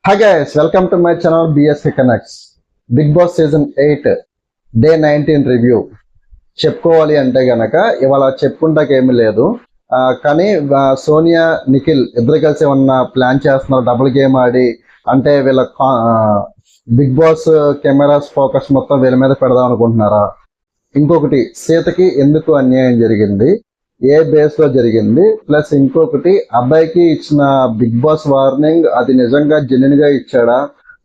Hi guys, welcome to my channel BSK Connects. Bigg Boss season 8 day 19 review చెప్పుకోవాలి అంటే గనక ఇవాళ చెప్పుకుంటాక ఏమీ లేదు. కానీ సోనియా నిఖిల్ ఇద్దరు కలిసి ఏమన్నా ప్లాన్ చేస్తున్నారు, డబుల్ గేమ్ ఆడి. అంటే వీళ్ళ బిగ్ బాస్ కెమెరాస్ ఫోకస్ మొత్తం వీళ్ళ మీద పెడదాం అనుకుంటున్నారా? ఇంకొకటి, సీతకి ఎందుకు అన్యాయం జరిగింది, ఏ బేస్ లో జరిగింది, ప్లస్ ఇంకొకటి, అబ్బాయికి ఇచ్చిన బిగ్ బాస్ వార్నింగ్ అది నిజంగా జెన్యున్ గా ఇచ్చాడా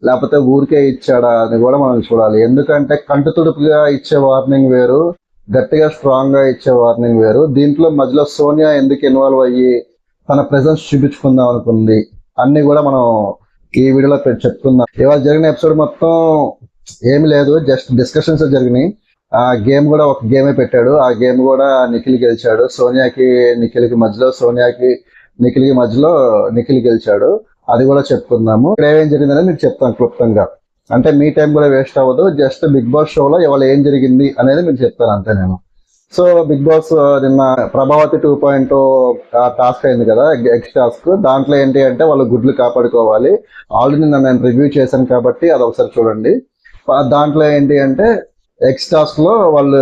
లేకపోతే ఊరికే ఇచ్చాడా అని కూడా మనం చూడాలి. ఎందుకంటే కంటి తుడుపుగా ఇచ్చే వార్నింగ్ వేరు, గట్టిగా స్ట్రాంగ్ గా ఇచ్చే వార్నింగ్ వేరు. దీంట్లో మధ్యలో సోనియా ఎందుకు ఇన్వాల్వ్ అయ్యి తన ప్రెసెన్స్ చూపించుకుందాం అనుకుంది అన్ని కూడా మనం ఈ వీడియోలో చెప్పుకుందాం. ఇవాళ జరిగిన ఎపిసోడ్ మొత్తం ఏమి లేదు, జస్ట్ డిస్కషన్స్ జరిగినాయి. ఆ గేమ్ కూడా ఒక గేమే పెట్టాడు, ఆ గేమ్ కూడా నిఖిల్ గెలిచాడు. సోనియాకి నిఖిల్కి మధ్యలో, సోనియాకి నిఖిల్కి మధ్యలో నిఖిల్ గెలిచాడు. అది కూడా చెప్పుకుందాము. ఇక్కడ ఏమేం జరిగిందని మీకు చెప్తాను క్లుప్తంగా. అంటే మీ టైం కూడా వేస్ట్ అవ్వదు, జస్ట్ బిగ్ బాస్ షోలో ఇవాళ ఏం జరిగింది అనేది మీకు చెప్తాను అంతే నేను. సో బిగ్ బాస్ నిన్న ప్రభావతి 2.0 టాస్క్ అయింది కదా, ఎక్స్ టాస్క్. దాంట్లో ఏంటి అంటే వాళ్ళు గుడ్లు కాపాడుకోవాలి. ఆల్రెడీ నిన్న నేను రివ్యూ చేశాను కాబట్టి అది ఒకసారి చూడండి. దాంట్లో ఏంటి అంటే ఎక్స్ టాస్క్ లో వాళ్ళు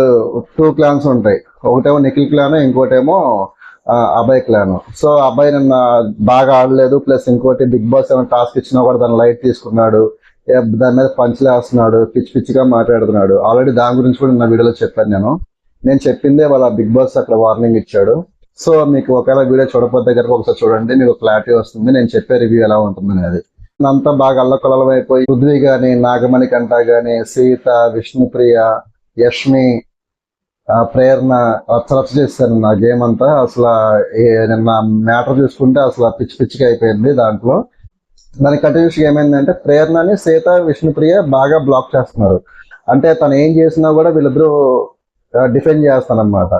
2 క్లాన్స్ ఉంటాయి. ఒకటేమో నిఖిల్ క్లాన్, ఇంకోటేమో అభయ్ క్లాన్. సో అబ్బాయి నిన్న బాగా ఆడలేదు, ప్లస్ ఇంకోటి బిగ్ బాస్ ఏమైనా టాస్క్ ఇచ్చినా కూడా దాన్ని లైట్ తీసుకున్నాడు, దాని మీద పంచులేస్తున్నాడు, పిచ్చి పిచ్చిగా మాట్లాడుతున్నాడు. ఆల్రెడీ దాని గురించి కూడా నా వీడియోలో చెప్పాను. నేను చెప్పిందే వాళ్ళ బిగ్ బాస్ అక్కడ వార్నింగ్ ఇచ్చాడు. సో మీకు ఒకవేళ వీడియో చూడకపోతే కనుక ఒకసారి చూడండి, మీకు క్లారిటీ వస్తుంది నేను చెప్పే రివ్యూ ఎలా ఉంటుంది అనేది. అంతా బాగా అల్లకొల్లం అయిపోయి పృథ్వీ గాని, నాగమణి కంట గాని, సీత, విష్ణుప్రియ, యష్మి, ప్రేరణ రచ్చ చేశారు నా గేమ్ అంతా. అసలు నిన్న మ్యాటర్ చూసుకుంటే అసలు పిచ్చి పిచ్చిగా అయిపోయింది. దాంట్లో దానికి కంటిన్యూషన్ ఏమైందంటే ప్రేరణని సీత, విష్ణుప్రియ బాగా బ్లాక్ చేస్తున్నారు. అంటే తను ఏం చేసినా కూడా వీళ్ళిద్దరూ డిఫెండ్ చేస్తానమాట.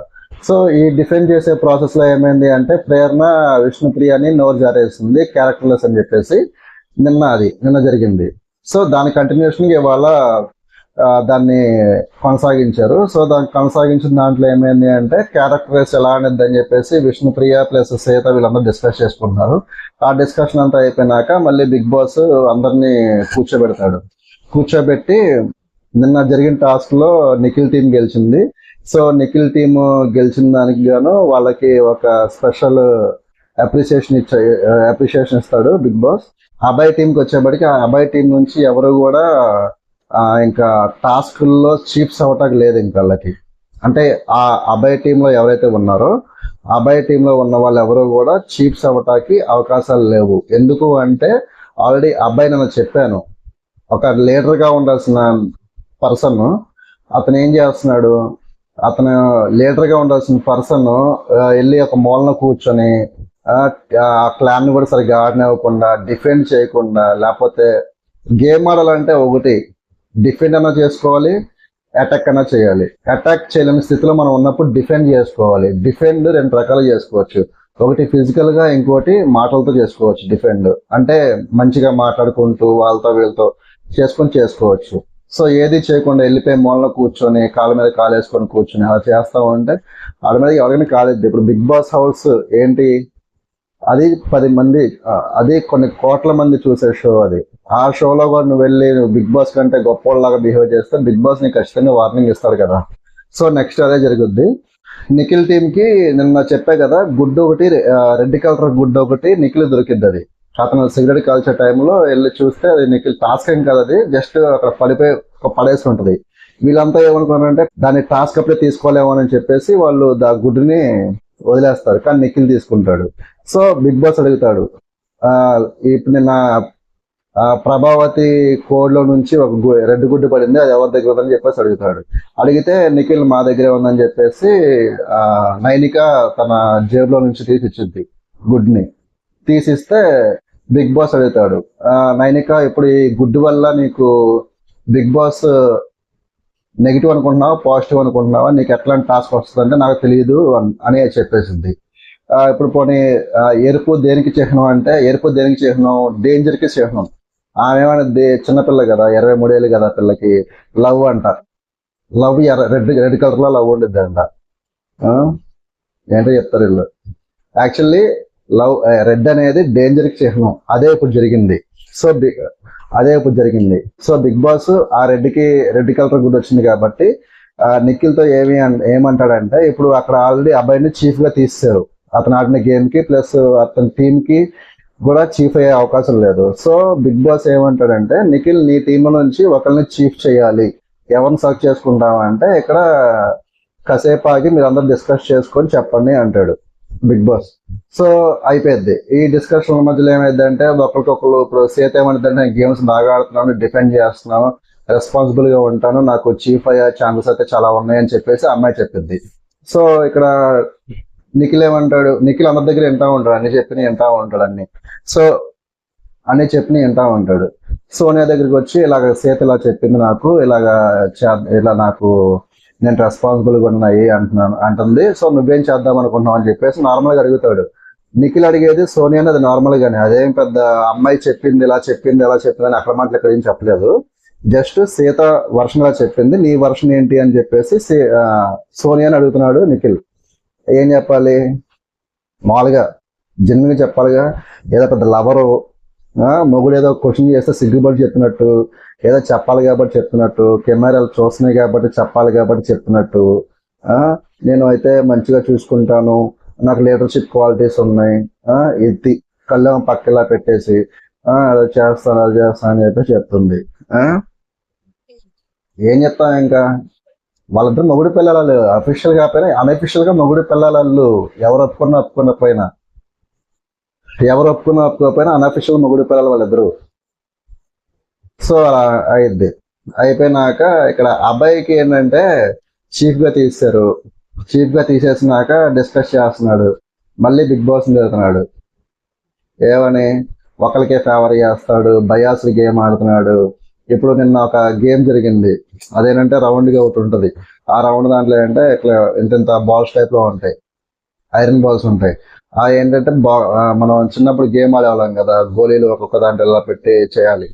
సో ఈ డిఫెండ్ చేసే ప్రాసెస్ లో ఏమైంది అంటే ప్రేరణ విష్ణుప్రియని నోరు జారేస్తుంది, క్యారెక్టర్లెస్ అని చెప్పేసి. నిన్న జరిగింది. సో దాని కంటిన్యూషన్ ఇవాళ దాన్ని కొనసాగించారు. సో దాన్ని కొనసాగించిన దాంట్లో ఏమైంది అంటే క్యారెక్టర్స్ ఎలా అనేది అని చెప్పేసి విష్ణుప్రియ ప్లస్ సీత వీళ్ళందరూ డిస్కస్ చేసుకుంటున్నారు. ఆ డిస్కషన్ అంతా అయిపోయినాక మళ్ళీ బిగ్ బాస్ అందరినీ కూర్చోబెట్టి నిన్న జరిగిన టాస్క్ లో నిఖిల్ టీం గెలిచింది. సో నిఖిల్ టీమ్ గెలిచిన దానికి గాను వాళ్ళకి ఒక స్పెషల్ అప్రిసియేషన్ ఇస్తాడు బిగ్ బాస్. అబ్బాయి టీంకి వచ్చేప్పటికి ఆ అబ్బాయి టీం నుంచి ఎవరు కూడా ఇంకా టాస్క్ల్లో చీప్స్ అవ్వటానికి లేదు ఇంకా వాళ్ళకి. అంటే ఆ అబ్బాయి టీంలో ఎవరైతే ఉన్నారో అబ్బాయి టీంలో ఉన్న వాళ్ళు ఎవరు కూడా చీప్స్ అవ్వటానికి అవకాశాలు లేవు. ఎందుకు అంటే ఆల్రెడీ అబ్బాయి నేను చెప్పాను, ఒక లీడర్గా ఉండాల్సిన పర్సన్ అతను ఏం చేస్తున్నాడు, అతను లీడర్గా ఉండాల్సిన పర్సన్ వెళ్ళి ఒక మూలన కూర్చొని ఆ క్లాన్ కూడా సరిగ్గా ఆడనివ్వకుండా, డిఫెండ్ చేయకుండా, లేకపోతే గేమ్ ఆడాలంటే ఒకటి డిఫెండ్ అన్నా చేసుకోవాలి, అటాక్ అన్నా చేయాలి. అటాక్ చేయలేని స్థితిలో మనం ఉన్నప్పుడు డిఫెండ్ చేసుకోవాలి. డిఫెండ్ 2 రకాలు చేసుకోవచ్చు, ఒకటి ఫిజికల్ గా, ఇంకోటి మాటలతో చేసుకోవచ్చు. డిఫెండ్ అంటే మంచిగా మాట్లాడుకుంటూ వాళ్ళతో వీళ్ళతో చేసుకోవచ్చు. సో ఏది చేయకుండా వెళ్ళిపోయి మూలలో కూర్చొని కాళ్ళ మీద కాలు వేసుకొని కూర్చొని అలా చేస్తా ఉంటే వాళ్ళ మీద ఎవరికైనా కాలేదు. ఇప్పుడు బిగ్ బాస్ హౌస్ ఏంటి, అది 10 మంది, అది కొన్ని కోట్ల మంది చూసే షో. అది ఆ షోలో కూడా నువ్వు వెళ్ళి బిగ్ బాస్ కంటే గొప్పలాగా బిహేవ్ చేస్తే బిగ్ బాస్ నీకు ఖచ్చితంగా వార్నింగ్ ఇస్తాడు కదా. సో నెక్స్ట్ అదే జరుగుద్ది. నిఖిల్ టీమ్ కి నిన్న చెప్పే కదా, గుడ్డు ఒకటి, రెడ్ కలర్ గుడ్డు ఒకటి నిఖిల్ దొరికిద్ది. అది అతను సిగరెట్ కాల్చే టైంలో వెళ్ళి చూస్తే అది నిఖిల్ టాస్క్ ఏం కదా, అది జస్ట్ అక్కడ పడేసి ఉంటది. వీళ్ళంతా ఏమనుకున్నారంటే దాన్ని టాస్క్ అప్పుడే తీసుకోలేమో అని చెప్పేసి వాళ్ళు దా గుడ్డుని వదిలేస్తారు, కానీ నిఖిల్ తీసుకుంటాడు. సో బిగ్ బాస్ అడుగుతాడు, ఇప్పుడు నిన్న ప్రభావతి కోడ్లో నుంచి ఒక రెడ్ గుడ్డు పడింది, అది ఎవరి దగ్గర ఉందని చెప్పేసి అడుగుతాడు. అడిగితే నిఖిల్ మా దగ్గరే ఉందని చెప్పేసి నైనిక తన జేబులో నుంచి తీసిచ్చింది గుడ్ని. తీసిస్తే బిగ్ బాస్ అడుగుతాడు, నైనిక ఇప్పుడు ఈ గుడ్డు వల్ల నీకు బిగ్ బాస్ నెగిటివ్ అనుకుంటున్నావా పాజిటివ్ అనుకుంటున్నావా, నీకు ఎట్లాంటి టాస్క్ వస్తుందంటే నాకు తెలియదు అని చెప్పేసింది. ఇప్పుడు పోనీ ఎరుపు దేనికి చిహ్నం అంటే, ఎరుపు దేనికి చిహ్నం, డేంజర్కి చిహ్నం. ఆమె ఏమన్నది, చిన్నపిల్ల కదా, 23 ఏళ్ళు కదా పిల్లకి, లవ్ అంట. లవ్ రెడ్ కలర్ లో లవ్ ఉండిద్ది అంట. ఏంటో చెప్తారు వీళ్ళు. యాక్చువల్లీ లవ్ రెడ్ అనేది డేంజర్కి చిహ్నం. అదే ఇప్పుడు జరిగింది. సో అదే ఇప్పుడు జరిగింది. సో బిగ్ బాస్ ఆ రెడ్ కలర్ గుడ్ వచ్చింది కాబట్టి నిఖిల్తో ఏమంటాడంటే ఇప్పుడు అక్కడ ఆల్రెడీ అబ్బాయిని చీఫ్ గా తీస్తారు. అతను ఆడిన గేమ్ కి ప్లస్ అతని టీమ్ కి కూడా చీఫ్ అయ్యే అవకాశం లేదు. సో బిగ్ బాస్ ఏమంటాడంటే నిఖిల్ నీ టీమ్ నుంచి ఒకరిని చీఫ్ చేయాలి, ఎవరిని సెలెక్ట్ చేసుకుంటావా అంటే ఇక్కడ కాసేపు ఆగి మీరు అందరు డిస్కస్ చేసుకొని చెప్పండి అంటాడు బిగ్ బాస్. సో అయిపోయింది. ఈ డిస్కషన్ మధ్యలో ఏమైంది అంటే ఒకరికొకరు ఇప్పుడు సీత ఏమంటే నేను గేమ్స్ బాగా ఆడుతున్నాను, డిఫెండ్ చేస్తున్నాను, రెస్పాన్సిబుల్ గా ఉంటాను, నాకు చీఫ్ అయ్యే ఛాన్సెస్ అయితే చాలా ఉన్నాయని చెప్పేసి అమ్మాయి చెప్పింది. సో ఇక్కడ నిఖిల్ ఏమంటాడు, నిఖిల్ అందరి దగ్గర వింటా ఉంటాడు, అన్ని చెప్పిన వింటా ఉంటాడు అన్ని. సో అన్ని చెప్పిన వింటా ఉంటాడు. సోనియా దగ్గరికి వచ్చి ఇలాగ సీత ఇలా చెప్పింది నాకు, ఇలా నాకు నేను రెస్పాన్సిబుల్ గా ఉన్నాయి అంటుంది. సో నువ్వేం చేద్దాం అనుకుంటున్నావు అని చెప్పేసి నార్మల్ గా అడుగుతాడు. నిఖిల్ అడిగేది సోనియాని అది నార్మల్ గానే, అదేం పెద్ద అమ్మాయి చెప్పింది ఇలా చెప్పింది ఎలా చెప్పింది అని అక్కడ మాటలు ఇక్కడ ఏం చెప్పలేదు. జస్ట్ సీత వర్షన్ గా చెప్పింది, నీ వర్షన్ ఏంటి అని చెప్పేసి సోనియాని అడుగుతున్నాడు నిఖిల్. ఏం చెప్పాలి, మామూలుగా జెన్యున్గా చెప్పాలిగా, ఏదో పెద్ద లవరు మొగుడు ఏదో క్వశ్చన్ చేస్తే సిగ్గుపడి చెప్పినట్టు, ఏదో చెప్పాలి కాబట్టి చెప్తున్నట్టు, కెమెరాలు చూస్తున్నాయి కాబట్టి చెప్పాలి కాబట్టి చెప్తున్నట్టు, నేను అయితే మంచిగా చూసుకుంటాను, నాకు లీడర్షిప్ క్వాలిటీస్ ఉన్నాయి, ఇది కళ్ళ పక్కలా పెట్టేసి అది చేస్తాను అని చెప్పి చెప్తుంది. ఏం చెప్తాం ఇంకా, వాళ్ళిద్దరు మొగుడు పిల్లలు అఫీషియల్ గా పోయినా అన్అఫీషియల్ గా మొగుడు పిల్లలు, ఎవరు ఒప్పుకోకపోయినా అన్అఫీషియల్ మొగుడు పిల్లలు వాళ్ళిద్దరు. సో అయింది. అయిపోయినాక ఇక్కడ అబ్బాయికి ఏంటంటే చీఫ్ గా తీస్తారు. చీఫ్ గా తీసేసినాక డిస్కస్ చేస్తున్నాడు, మళ్ళీ బిగ్ బాస్ తిరుగుతున్నాడు. ఏమని ఒకరికే ఫేవర్ చేస్తాడు, బయాస్ గేమ్ ఆడుతున్నాడు. ఇప్పుడు నిన్న ఒక గేమ్ జరిగింది, అదేంటంటే రౌండ్ గా ఒకటి ఉంటుంది. ఆ రౌండ్ దాంట్లో ఏంటంటే ఇట్లా ఇంత బాల్స్ టైప్ లో ఉంటాయి, ఐరన్ బాల్స్ ఉంటాయి. ఆ ఏంటంటే మనం చిన్నప్పుడు గేమ్ ఆడేవాళ్ళం కదా, గోళీలు ఒక్కొక్క దాంట్లో ఇలా పెట్టి చేయాలి.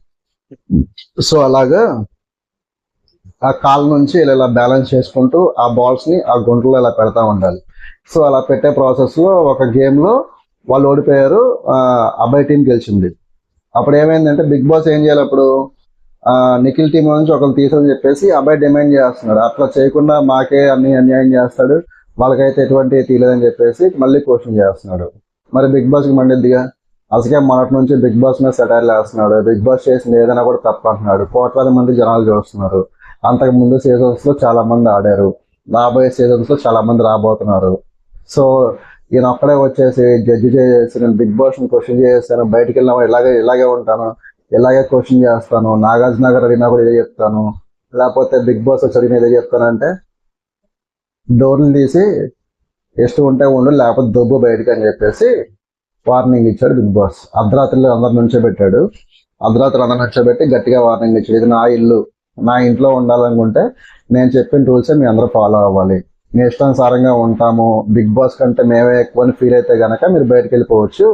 సో అలాగా ఆ కాల్ నుంచి ఇలా బ్యాలెన్స్ చేసుకుంటూ ఆ బాల్స్ ని ఆ గుంటలో ఇలా పెడతా ఉండాలి. సో అలా పెట్టే ప్రాసెస్ లో ఒక గేమ్ లో వాళ్ళు ఓడిపోయారు, అబ్బాయి టీం గెలిచింది. అప్పుడు ఏమైందంటే బిగ్ బాస్ ఏం చేయాలి, అప్పుడు నిఖిల్ టీం నుంచి ఒకరు తీసని చెప్పేసి అబ్బాయి డిమాండ్ చేస్తున్నాడు. అట్లా చేయకుండా మాకే అన్ని అన్యాయం చేస్తాడు, వాళ్ళకైతే ఎటువంటి తీయలేదని చెప్పేసి మళ్ళీ క్వశ్చన్ చేస్తున్నాడు. మరి బిగ్ బాస్ కి మండిద్దిగా, అసలే మొదటి నుంచి బిగ్ బాస్ మీద సెటైర్లు వేస్తున్నాడు. బిగ్ బాస్ చేసింది ఏదైనా కూడా తప్ప అంటున్నాడు. కోట్లాది మంది జనాలు చూస్తున్నారు. అంతకు ముందు సీజన్స్ లో చాలా మంది ఆడారు, రాబోయే సీజన్స్ లో చాలా మంది రాబోతున్నారు. సో ఈయన ఒక్కడే వచ్చేసి జడ్జి చేసి నేను బిగ్ బాస్ క్వశ్చన్ చేస్తాను, బయటకు వెళ్ళినా ఇలాగే ఉంటాను, ఇలాగే క్వశ్చన్ చేస్తాను, నాగార్జున గారు అడిగినా కూడా ఇదే చెప్తాను, లేకపోతే బిగ్ బాస్ వచ్చి అడిగినా ఇదే చెప్తానంటే డోర్లు తీసి ఇష్టం ఉంటే ఉండు, లేకపోతే దొబ్బు బయటకు అని చెప్పేసి వార్నింగ్ ఇచ్చాడు బిగ్ బాస్. అర్ధరాత్రిలో అందరు నుంచోబెట్టాడు. అర్ధరాత్రి అందరు నుంచోబెట్టి గట్టిగా వార్నింగ్ ఇచ్చాడు, ఇది నా ఇల్లు, నా ఇంట్లో ఉండాలనుకుంటే నేను చెప్పిన రూల్సే మీ అందరూ ఫాలో అవ్వాలి, మీ ఇష్టానుసారంగా ఉంటాము, బిగ్ బాస్ కంటే మేమే ఎక్కువ ఫీల్ అయితే గనక మీరు బయటకు వెళ్ళిపోవచ్చు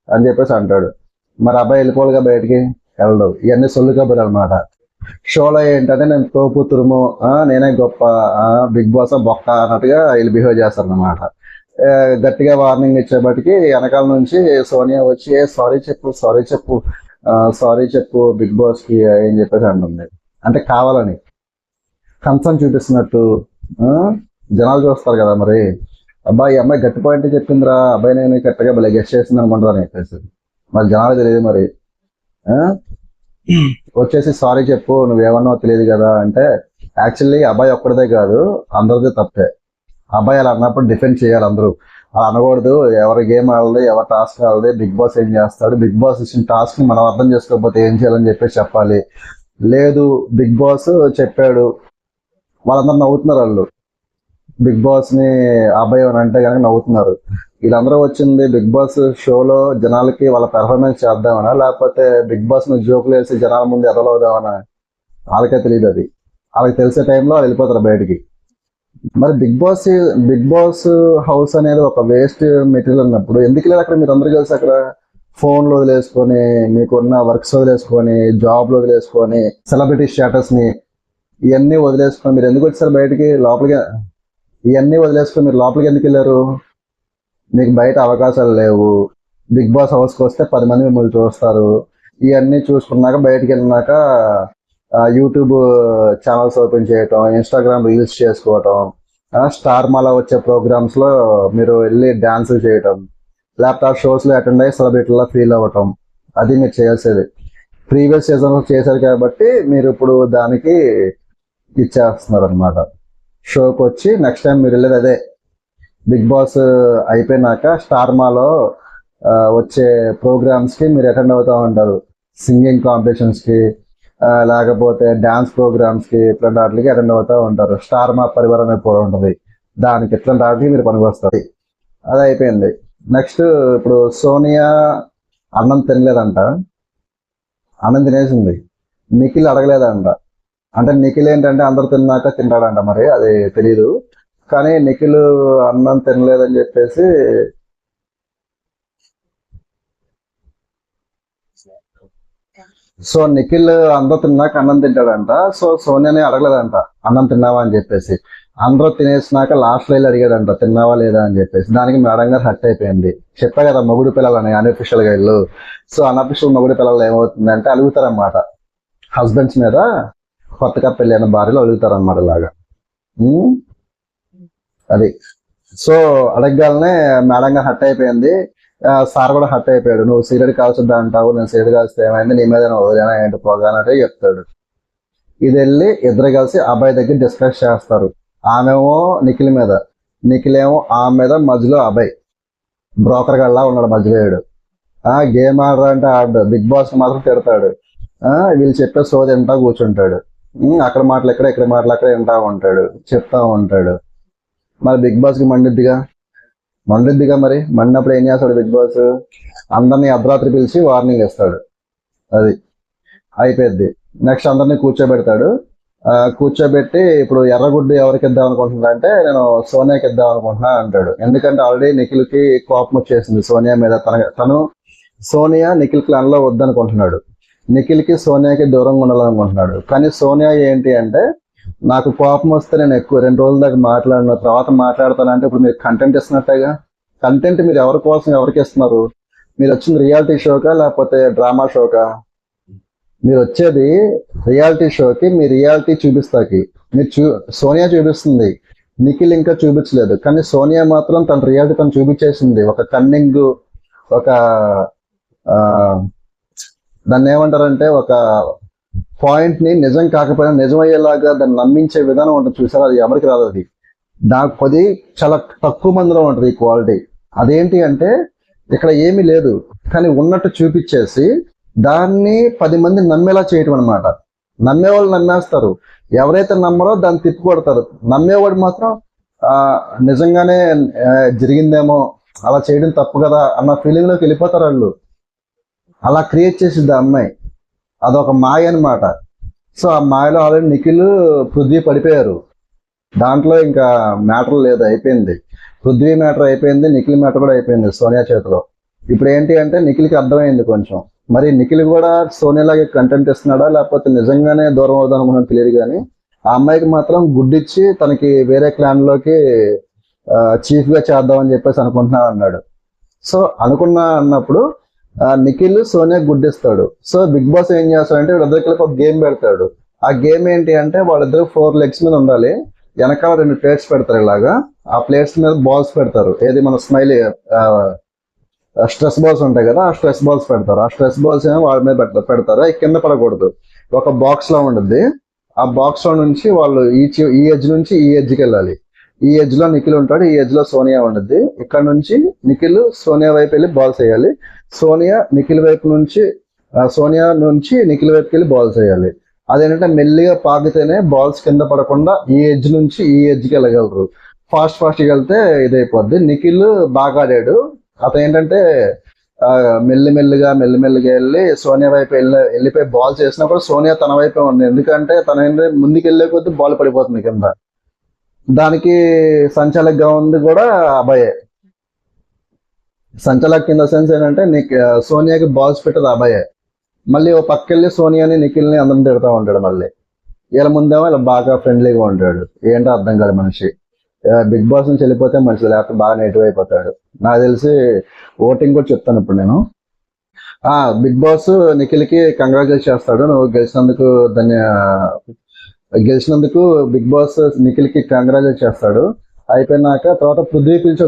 అని చెప్పేసి అంటాడు. మరి అబ్బాయి వెళ్ళిపోవాలిగా, బయటికి వెళ్ళడు. ఇవన్నీ సొల్లు కబురు అనమాట. షోలో ఏంటంటే నేను తోపు తురుము, నేనే గొప్ప, బిగ్ బాస్ బొక్క అన్నట్టుగా వీళ్ళు బిహేవ్ చేస్తారు అనమాట. గట్టిగా వార్నింగ్ ఇచ్చేపటికి వెనకాల నుంచి సోనియా వచ్చి సారీ చెప్పు బిగ్ బాస్ కి ఏం చెప్పేసి అంటుంది. అంటే కావాలని కన్సర్న్ చూపిస్తున్నట్టు జనాలు చూస్తారు కదా. మరి అబ్బాయి అమ్మాయి గట్టి పాయింట్ చెప్పిందిరా, అబ్బాయి నేను గట్టిగా భలే గెస్ట్ చేసింది అనుకుంటారా అని చెప్పేసి మరి జనాలు తెలియదు. మరి వచ్చేసి సారీ చెప్పు, నువ్వేమన్నావో తెలియదు కదా అంటే యాక్చువల్లీ అబ్బాయి ఒక్కడిదే కాదు, అందరిదే తప్పే. అబ్బాయి అలా అన్నప్పుడు డిఫెండ్ చేయాలి అందరూ, అలా అనకూడదు. ఎవరి గేమ్ ఆడదు, ఎవరి టాస్క్ ఆడదు, బిగ్ బాస్ ఏం చేస్తాడు, బిగ్ బాస్ ఇచ్చిన టాస్క్ ని మనం అర్థం చేసుకోకపోతే ఏం చేయాలని చెప్పేసి చెప్పాలి. లేదు బిగ్ బాస్ చెప్పాడు, వాళ్ళందరూ నవ్వుతున్నారు. వాళ్ళు బిగ్ బాస్ ని అబ్బాయి అని అంటే కనుక నవ్వుతున్నారు. వీళ్ళందరూ వచ్చింది బిగ్ బాస్ షోలో జనాలకి వాళ్ళ పెర్ఫార్మెన్స్ చేద్దామనా, లేకపోతే బిగ్ బాస్ ను జోకులు వేసి జనాల ముందు ఎదలవుదామనా, వాళ్ళకే తెలియదు. అది వాళ్ళకి తెలిసే టైంలో వాళ్ళు వెళ్ళిపోతారు బయటికి. మరి బిగ్ బాస్ హౌస్ అనేది ఒక వేస్ట్ మెటీరియల్ అన్నప్పుడు ఎందుకు లేదు అక్కడ మీరు అందరూ కలిసి అక్కడ ఫోన్లు వదిలేసుకొని, మీకున్న వర్క్స్ వదిలేసుకొని, జాబ్లు వదిలేసుకొని, సెలబ్రిటీ స్టేటస్ ని ఇవన్నీ వదిలేసుకొని మీరు ఎందుకు వచ్చారు బయటికి? లోపలికి ఇవన్నీ వదిలేసుకొని మీరు లోపలికి ఎందుకు వెళ్ళారు? మీకు బయట అవకాశాలు లేవు. బిగ్ బాస్ హౌస్కి వస్తే 10 మంది మిమ్మల్ని చూస్తారు. ఇవన్నీ చూసుకున్నాక బయటికి వెళ్ళినాక యూట్యూబ్ ఛానల్స్ ఓపెన్ చేయటం, ఇన్స్టాగ్రామ్ రీల్స్ చేసుకోవటం, స్టార్ మాలా వచ్చే ప్రోగ్రామ్స్లో మీరు వెళ్ళి డ్యాన్స్ చేయటం, ల్యాప్టాప్ షోస్లో అటెండ్ అయ్యి సెలబ్రిటీలా ఫీల్ అవ్వటం, అది మీరు చేయాల్సింది. ప్రీవియస్ సీజన్లో చేశారు కాబట్టి మీరు ఇప్పుడు దానికి ఇచ్చేస్తున్నారు అనమాట. షోకి వచ్చి నెక్స్ట్ టైం మీరు వెళ్ళేది అదే. బిగ్ బాస్ అయిపోయినాక స్టార్ మాలో వచ్చే ప్రోగ్రామ్స్కి మీరు అటెండ్ అవుతూ ఉంటారు. సింగింగ్ కాంపిటీషన్స్కి, లేకపోతే డ్యాన్స్ ప్రోగ్రామ్స్కి, ఇట్లాంటి వాటికి అటెండ్ అవుతూ ఉంటారు. స్టార్ మా పరివారం ఎప్పుడు ఉంటుంది, దానికి ఇట్లాంటి వాటికి మీరు పనికి వస్తారు. అది అయిపోయింది. నెక్స్ట్ ఇప్పుడు సోనియా అన్నం తినలేదంట, అన్నం తినేసింది. నిఖిల్ అడగలేదంట. అంటే నిఖిల్ ఏంటంటే అందరు తిన్నాక తింటాడంట, మరి అది తెలీదు. కానీ నిఖిల్ అన్నం తినలేదని చెప్పేసి సో నిఖిల్ అందరూ తిన్నాక అన్నం తింటాడంట. సో సోనియాని అడగలేదంట అన్నం తిన్నావా అని చెప్పేసి. అందరూ తినేసినాక లాస్ట్ లైన్ అడిగాడంట తిన్నావా లేదా అని చెప్పేసి. దానికి మేడం గారు హర్ట్ అయిపోయింది. చెప్పా కదా మొగుడు పిల్లలని అన్అఫిషియల్ గా ఇల్లు. సో అన్అఫిషియల్ మొగుడు పిల్లలు ఏమవుతుందంటే అలుగుతారనమాట. హస్బెండ్స్ మీద కొత్తగా పెళ్ళైన భార్యలు అడుగుతారనమాట ఇలాగా. అది. సో అడగగానే మేడం గారు హర్ట్ అయిపోయింది. సార్ కూడా హర్ట్ అయిపోయాడు. నువ్వు సిగరెట్ కాల్చొద్దా అంటావు, నేను సిగరెట్ కాల్స్తే ఏమైంది, నీ మీద వదిలేనా ఏంటి పోగానంటే చెప్తాడు. ఇది వెళ్ళి ఇద్దరు కలిసి అబ్బాయి దగ్గర డిస్కస్ చేస్తారు. ఆమెమో నిఖిల్ మీద, నిఖిల్ ఏమో ఆమె మీద, మధ్యలో అబ్బాయి బ్రోకర్ గల్లా ఉన్నాడు మధ్యలో. గేమ్ ఆడరా అంటే ఆడు, బిగ్ బాస్ మాత్రం తిడతాడు. వీళ్ళు చెప్పే సోది వింటా కూర్చుంటాడు. అక్కడ మాటలు ఇక్కడ మాటలు అక్కడ వింటా ఉంటాడు, చెప్తా ఉంటాడు. మరి బిగ్ బాస్కి మండిద్దిగా మరి. మండినప్పుడు ఏం చేస్తాడు బిగ్ బాస్? అందరినీ అర్ధరాత్రి పిలిచి వార్నింగ్ ఇస్తాడు. అది అయిపోద్ది. నెక్స్ట్ అందరినీ కూర్చోబెడతాడు. కూర్చోబెట్టి ఇప్పుడు ఎర్రగుడ్డు ఎవరికి ఇద్దాం అనుకుంటున్నా అంటే నేను సోనియాకి ఇద్దాం అనుకుంటున్నా అంటాడు. ఎందుకంటే ఆల్రెడీ నిఖిల్కి కోపం వచ్చేసింది సోనియా మీద. తను సోనియా నిఖిల్ క్లాన్లో వద్దనుకుంటున్నాడు. నిఖిల్కి సోనియాకి దూరంగా ఉండాలనుకుంటున్నాడు. కానీ సోనియా ఏంటి అంటే, నాకు కోపం వస్తే నేను ఎక్కువ 2 రోజుల దాకా మాట్లాడిన తర్వాత మాట్లాడతానంటే, ఇప్పుడు మీరు కంటెంట్ ఇస్తున్నట్టేగా. కంటెంట్ మీరు ఎవరి కోసం ఎవరికి ఇస్తున్నారు? మీరు వచ్చింది రియాలిటీ షోకా లేకపోతే డ్రామా షోకా? మీరు వచ్చేది రియాలిటీ షోకి, మీ రియాలిటీ చూపిస్తాకి. మీరు సోనియా చూపిస్తుంది, నిఖిల్ ఇంకా చూపించలేదు. కానీ సోనియా మాత్రం తన రియాలిటీ తను చూపించేసింది. ఒక కన్నింగ్, ఒక దాన్ని ఏమంటారంటే ఒక పాయింట్ని నిజం కాకపోయినా నిజమయ్యేలాగా దాన్ని నమ్మించే విధానం ఉంటుంది చూసారా, అది ఎవరికి రాదు. అది అది చాలా తక్కువ మందిలో ఉంటుంది ఈ క్వాలిటీ. అదేంటి అంటే ఇక్కడ ఏమీ లేదు కానీ ఉన్నట్టు చూపించేసి దాన్ని 10 మంది నమ్మేలా చేయటం అనమాట. నమ్మేవాళ్ళు నమ్మేస్తారు, ఎవరైతే నమ్మరో దాన్ని తిప్పికొడతారు. నమ్మేవాడు మాత్రం నిజంగానే జరిగిందేమో, అలా చేయడం తప్పు కదా అన్న ఫీలింగ్లోకి వెళ్ళిపోతారు వాళ్ళు. అలా క్రియేట్ చేసిద్ది ఆ అమ్మాయి. అదొక మాయ అనమాట. సో ఆ మాయలో ఆల్రెడీ నిఖిల్, పృథ్వీ పడిపోయారు. దాంట్లో ఇంకా మ్యాటర్ లేదు, అయిపోయింది. పృథ్వీ మ్యాటర్ అయిపోయింది, నిఖిల్ మ్యాటర్ కూడా అయిపోయింది సోనియా చేతిలో. ఇప్పుడు ఏంటి అంటే నిఖిల్కి అర్థమైంది కొంచెం. మరి నిఖిల్ కూడా సోనియాలాగే కంటెంట్ ఇస్తున్నాడా లేకపోతే నిజంగానే దూరం అవుదాం అనుకున్నా తెలియదు. కానీ ఆ అమ్మాయికి మాత్రం గుడ్డిచ్చి తనకి వేరే క్లాన్లోకి చీఫ్గా చేద్దామని చెప్పేసి అనుకుంటున్నా అన్నాడు. సో అన్నప్పుడు నిఖిల్ సోనియా గుడ్డిస్తాడు. సో బిగ్ బాస్ ఏం చేస్తాడంటే వీళ్ళిద్దరికి ఒక గేమ్ పెడతాడు. ఆ గేమ్ ఏంటి అంటే వాళ్ళిద్దరు 4 legs మీద ఉండాలి. వెనకాల 2 ప్లేట్స్ పెడతారు ఇలాగా. ఆ ప్లేట్స్ మీద బాల్స్ పెడతారు. ఏది మన స్మైలీ స్ట్రెస్ బాల్స్ ఉంటాయి కదా, ఆ స్ట్రెస్ బాల్స్ పెడతారు. ఆ స్ట్రెస్ బాల్స్ ఏమో వాళ్ళ మీద పెడతారు. అవి కింద పడకూడదు. ఒక బాక్స్ లా ఉంటుంది. ఆ బాక్స్ లో నుంచి వాళ్ళు ఈ ఎడ్జ్ నుంచి ఈ ఎడ్జ్కి వెళ్ళాలి. ఈ ఎడ్జ్ లో నిఖిల్ ఉంటాడు, ఈ ఎడ్జ్ లో సోనియా ఉంటుంది. ఇక్కడ నుంచి నిఖిల్ సోనియా వైపు వెళ్ళి బాల్స్ వేయాలి. సోనియా నిఖిల్ వైపు నుంచి నిఖిల్ వైపుకి వెళ్ళి బాల్స్ వేయాలి. అదేంటంటే మెల్లిగా పాకితేనే బాల్స్ కింద పడకుండా ఈ ఎడ్జ్ నుంచి ఈ ఎడ్జ్కి వెళ్ళగలరు. ఫాస్ట్గా వెళ్తే ఇదైపోద్ది. నిఖిల్ బాగా ఆడాడు. అతను ఏంటంటే మెల్లిమెల్లిగా వెళ్ళి సోనియా వైపు వెళ్ళిపోయి బాల్ చేసినప్పుడు సోనియా తన వైపే ఉంది. ఎందుకంటే తన ముందుకు వెళ్ళే కొద్దీ బాల్ పడిపోతుంది కింద. దానికి సంచాలకుగా ఉంది కూడా అబ్బాయే. సంచాలక్ కింద సెన్స్ ఏంటంటే సోనియాకి బాల్స్ పెట్టదు అబ్బాయే. మళ్ళీ ఓ పక్కెళ్ళి సోనియాని నిఖిల్ని అందరం తిడతా ఉంటాడు. మళ్ళీ వీళ్ళ ముందేమో ఇలా బాగా ఫ్రెండ్లీగా ఉంటాడు. ఏంటో అర్థం కాదు మనిషి. బిగ్ బాస్ నుంచి వెళ్ళిపోతే మనిషి లేకపోతే బాగా నెగిటివ్ అయిపోతాడు. నాకు తెలిసి ఓటింగ్ కూడా చెప్తాను ఇప్పుడు నేను. బిగ్ బాస్ నిఖిల్ కి కంగ్రాచులేట్ చేస్తాడు. నువ్వు గెలిచినందుకు బిగ్ బాస్ నిఖిల్ కి కంగ్రాచులేట్ చేస్తాడు. అయిపోయినాక తర్వాత పృథ్వీ పిలిచి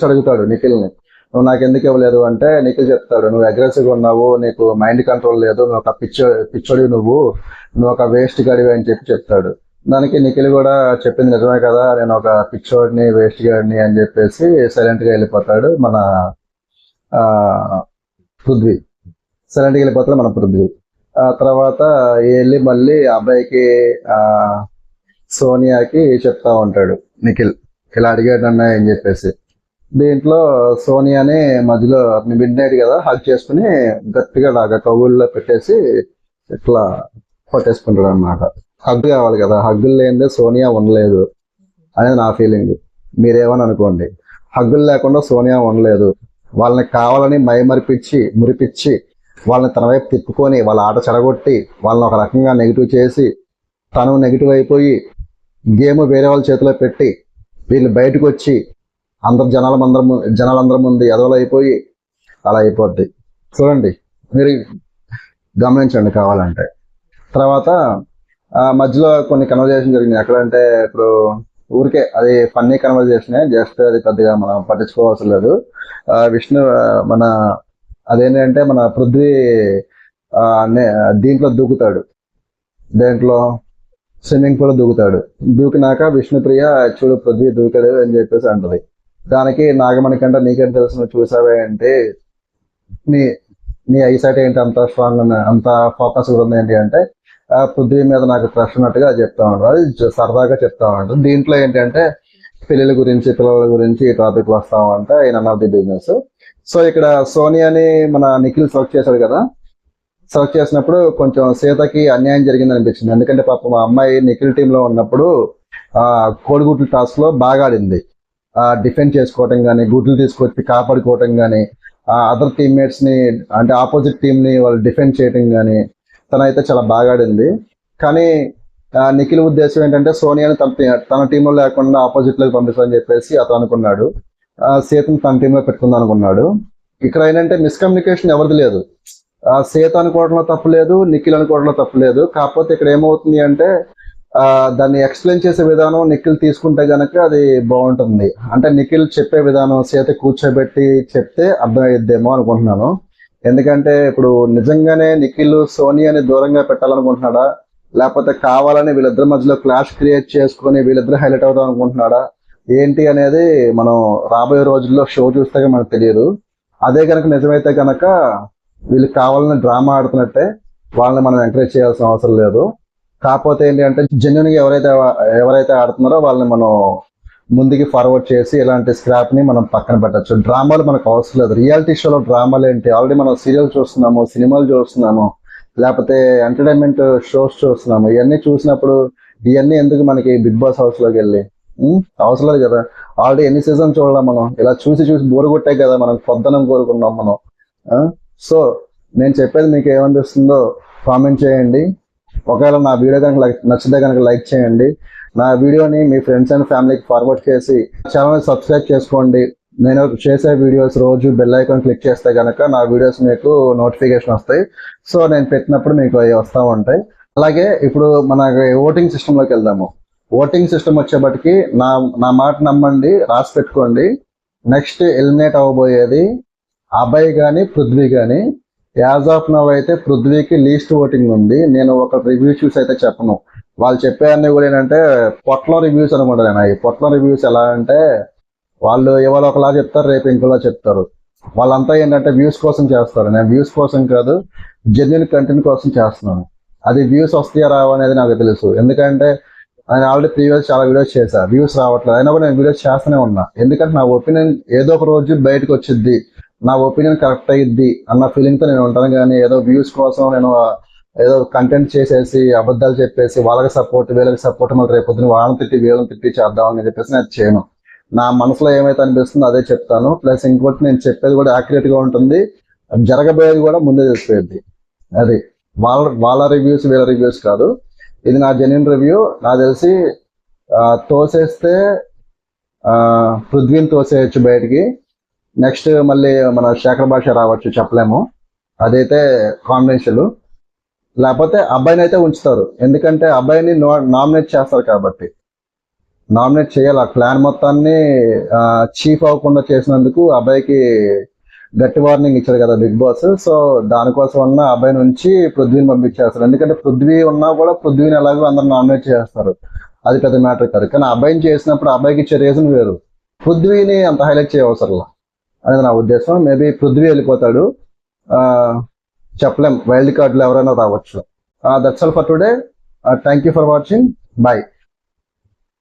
అడుగుతాడు నిఖిల్ని, నువ్వు నాకు ఎందుకు ఇవ్వలేదు అంటే నిఖిల్ చెప్తాడు, నువ్వు అగ్రెసివ్గా ఉన్నావు, నీకు మైండ్ కంట్రోల్ లేదు, నువ్వు ఒక పిచ్చోడివి, నువ్వు ఒక వేస్ట్ గడివి అని చెప్తాడు. దానికి నిఖిల్ కూడా చెప్పింది నిజమే కదా, నేను ఒక పిచ్చోడిని వేస్ట్ గాడిని అని చెప్పేసి సైలెంట్ గా వెళ్ళిపోతాడు పృథ్వీ. సైలెంట్గా వెళ్ళిపోతాడు మన పృథ్వీ. తర్వాత వెళ్ళి మళ్ళీ అబ్బాయికి సోనియాకి చెప్తా ఉంటాడు నిఖిల్, ఇలా అడిగాడు అన్న అని చెప్పేసి. దీంట్లో సోనియాని మధ్యలో మిడ్ నైట్ కదా హగ్ చేసుకుని గట్టిగా లాగా కవుల్లో పెట్టేసి ఇట్లా కొట్టేసుకుంటాడు అనమాట. హగ్ కావాలి కదా, హగ్గులు లేనిదే సోనియా ఉండలేదు అనేది నా ఫీలింగ్. మీరేమని అనుకోండి. హగ్గులు లేకుండా సోనియా ఉండలేదు. వాళ్ళని కావాలని మురిపించి వాళ్ళని తన వైపు తిప్పుకొని వాళ్ళ ఆట చెడగొట్టి వాళ్ళని ఒక రకంగా నెగిటివ్ చేసి తను నెగిటివ్ అయిపోయి గేమ్ వేరే వాళ్ళ చేతిలో పెట్టి వీళ్ళు బయటకు వచ్చి జనాలందరి ముందు ఎదవలు అయిపోయి అలా అయిపోద్ది. చూడండి, మీరు గమనించండి కావాలంటే. తర్వాత మధ్యలో కొన్ని కన్వర్జేషన్ జరిగింది. ఎక్కడంటే ఇప్పుడు ఊరికే అది ఫన్నీ కన్వర్జేషనే, జస్ట్ అది పెద్దగా మనం పట్టించుకోవాల్సిన లేదు. విష్ణు అదేంటంటే మన పృథ్వీ దీంట్లో దూకుతాడు, దేంట్లో స్విమ్మింగ్ పూల్ దూకుతాడు. దూకినాక విష్ణుప్రియ చూడు పృథ్వీ దూకాడు అని చెప్పేసి అంటది. దానికి నాగమణి కంటే నీకేం తెలుసు, నువ్వు చూసావే అంటే నీ ఐసైట్ ఏంటి అంత స్ట్రాంగ్ అంత ఫోకస్ ఉంది ఏంటి అంటే పృథ్వీ మీద నాకు క్రష్ ఉన్నట్టుగా చెప్తా ఉంటాడు. అది సరదాగా చెప్తా ఉంటాడు. దీంట్లో ఏంటంటే పిల్లల గురించి ఈ టాపిక్ వస్తా ఉంటే none of the business. So ఇక్కడ సోనియాని మన నిఖిల్ సెలెక్ట్ చేశాడు కదా, సెలెక్ట్ చేసినప్పుడు కొంచెం సీతకి అన్యాయం జరిగింది అనిపించింది. ఎందుకంటే పాప మా అమ్మాయి నిఖిల్ టీంలో ఉన్నప్పుడు కోడిగుడ్లు టాస్క్ లో బాగా ఆడింది. డిఫెండ్ చేసుకోవటం కానీ, గుడ్లు తీసుకొచ్చి కాపాడుకోవటం కానీ, అదర్ టీమ్మేట్స్ ని అంటే ఆపోజిట్ టీమ్ ని వాళ్ళు డిఫెండ్ చేయటం కానీ తనైతే చాలా బాగా ఆడింది. కానీ నిఖిల్ ఉద్దేశం ఏంటంటే సోనియాని తన టీంలో లేకుండా ఆపోజిట్ లోకి పంపిస్తామని చెప్పేసి అతను అనుకున్నాడు. సీతను తన టీంలో పెట్టుకుందాం అనుకున్నాడు. ఇక్కడ ఏంటంటే మిస్కమ్యూనికేషన్ ఎవరిది లేదు. సీత అనుకోవడంలో తప్పు లేదు, నిఖిల్ అనుకోవడంలో తప్పు లేదు. కాకపోతే ఇక్కడ ఏమవుతుంది అంటే దాన్ని ఎక్స్ప్లెయిన్ చేసే విధానం నిఖిల్ తీసుకుంటే గనక అది బాగుంటుంది. అంటే నిఖిల్ చెప్పే విధానం సీత కూర్చోబెట్టి చెప్తే అర్థమయ్యిద్దేమో అనుకుంటున్నాను. ఎందుకంటే ఇప్పుడు నిజంగానే నిఖిల్ సోనియాని దూరంగా పెట్టాలనుకుంటున్నాడా, లేకపోతే కావాలని వీళ్ళిద్దరి మధ్యలో క్లాష్ క్రియేట్ చేసుకుని వీళ్ళిద్దరు హైలైట్ అవుదాం అనుకుంటున్నాడా ఏంటి అనేది మనం రాబోయే రోజుల్లో షో చూస్తే మనకు తెలియదు. అదే కనుక నిజమైతే కనుక వీళ్ళు కావాలని డ్రామా ఆడుతున్నట్టే, వాళ్ళని మనం ఎంకరేజ్ చేయాల్సిన అవసరం లేదు. కాకపోతే ఏంటి అంటే జెన్యున్ గా ఎవరైతే ఆడుతున్నారో వాళ్ళని మనం ముందుకి ఫార్వర్డ్ చేసి ఇలాంటి స్క్రాప్ ని మనం పక్కన పెట్టచ్చు. డ్రామాలు మనకు అవసరం లేదు. రియాలిటీ షోలో డ్రామాలు ఏంటి, ఆల్రెడీ మనం సీరియల్ చూస్తున్నాము, సినిమాలు చూస్తున్నాము, లేకపోతే ఎంటర్టైన్మెంట్ షోస్ చూస్తున్నాము. ఇవన్నీ చూసినప్పుడు ఇవన్నీ ఎందుకు మనకి బిగ్ బాస్ హౌస్ లోకి వెళ్ళి అవసరం లేదు కదా. ఆల్రెడీ ఎన్ని సీజన్ చూడడం మనం, ఇలా చూసి బోరు కొట్టాయి కదా మనం పొద్దునం కోరుకున్నాం మనం. సో నేను చెప్పేది మీకు ఏమనిపిస్తుందో కామెంట్ చేయండి. ఒకవేళ నా వీడియో కనుక నచ్చితే కనుక లైక్ చేయండి. నా వీడియోని మీ ఫ్రెండ్స్ అండ్ ఫ్యామిలీకి ఫార్వర్డ్ చేసి ఛానల్ సబ్స్క్రైబ్ చేసుకోండి. నేను చేసే వీడియోస్ రోజు బెల్ ఐకాన్ క్లిక్ చేస్తే కనుక నా వీడియోస్ మీకు నోటిఫికేషన్ వస్తాయి. సో నేను పెట్టినప్పుడు మీకు అవి వస్తూ ఉంటాయి. అలాగే ఇప్పుడు మన ఓటింగ్ సిస్టంలోకి వెళ్దాము. ఓటింగ్ సిస్టమ్ వచ్చేప్పటికి నా మాట నమ్మండి, రాసి పెట్టుకోండి. నెక్స్ట్ ఎలిమినేట్ అవ్వబోయేది అభయ్ కానీ పృథ్వీ కానీ. యాజ్ ఆఫ్ నవ్ అయితే పృథ్వీకి లీస్ట్ ఓటింగ్ ఉంది. నేను ఒక రివ్యూ చూసి అయితే చెప్పను. వాళ్ళు చెప్పేవన్నీ కూడా ఏంటంటే పొట్లం రివ్యూస్ అనమాట. ఈ పొట్లం రివ్యూస్ ఎలా అంటే వాళ్ళు ఇవాళ ఒకలా చెప్తారు, రేపు ఇంకోలా చెప్తారు. వాళ్ళంతా ఏంటంటే వ్యూస్ కోసం చేస్తారు. నేను వ్యూస్ కోసం కాదు, జెన్యున్ కంటెంట్ కోసం చేస్తున్నాను. అది వ్యూస్ వస్తాయా రావు అనేది నాకు తెలుసు. ఎందుకంటే నేను ఆల్రెడీ ప్రీవియస్ చాలా వీడియోస్ చేశాను, వ్యూస్ రావట్లేదు. అయినా కూడా నేను వీడియోస్ చేస్తూనే ఉన్నా. ఎందుకంటే నా ఒపీనియన్ ఏదో ఒక రోజు బయటకు వచ్చిద్ది, నా ఒపీనియన్ కరెక్ట్ అయ్యిద్ది అన్న ఫీలింగ్తో నేను ఉంటాను. కానీ ఏదో వ్యూస్ కోసం నేను ఏదో కంటెంట్ చేసేసి అబద్ధాలు చెప్పేసి వాళ్ళకి సపోర్ట్ వీళ్ళకి సపోర్ట్ మళ్ళీ రేపు పొద్దున వాళ్ళని తిట్టి వీళ్ళని తిట్టి చేద్దామని చెప్పేసి నేను చేయను. నా మనసులో ఏమైతే అనిపిస్తుందో అదే చెప్తాను. ప్లస్ ఇంకోటి నేను చెప్పేది కూడా యాక్యురేట్గా ఉంటుంది, జరగబోయేది కూడా ముందే తెలిసిపోయింది. అది వాళ్ళ రివ్యూస్ వీళ్ళ రివ్యూస్ కాదు, ఇది నా జెన్యున్ రివ్యూ. నాకు తెలిసి తోసేస్తే పృథ్వీని తోసేయచ్చు బయటికి, నెక్స్ట్ మళ్ళీ మన శేఖర్ భాష రావచ్చు, చెప్పలేము, అదైతే కాన్ఫిడెన్షియల్. లేకపోతే అబ్బాయిని అయితే ఉంచుతారు, ఎందుకంటే అబ్బాయిని నామినేట్ చేస్తారు కాబట్టి. నామినేట్ చేయాలి, ఆ ప్లాన్ మొత్తాన్ని చీఫ్ అవ్వకుండా చేసినందుకు అబ్బాయికి గట్టి వార్నింగ్ ఇచ్చారు కదా బిగ్ బాస్. సో దానికోసం అన్న అబ్బాయి నుంచి పృథ్వీని పంపించేస్తారు, ఎందుకంటే పృథ్వీ ఉన్నా కూడా పృథ్వీని ఎలాగో అందరు నామినేట్ చేస్తారు, అది పెద్ద మ్యాటర్ కాదు. కానీ అబ్బాయిని చేసినప్పుడు అబ్బాయికి ఇచ్చే రీజన్ వేరు, పృథ్వీని అంత హైలైట్ చేయవసరం అనేది నా ఉద్దేశం. మేబీ పృథ్వీ వెళ్ళిపోతాడు, చెప్పలేం, వైల్డ్ కార్డులు ఎవరైనా రావచ్చు. That's all for today. Thank you for watching. Bye.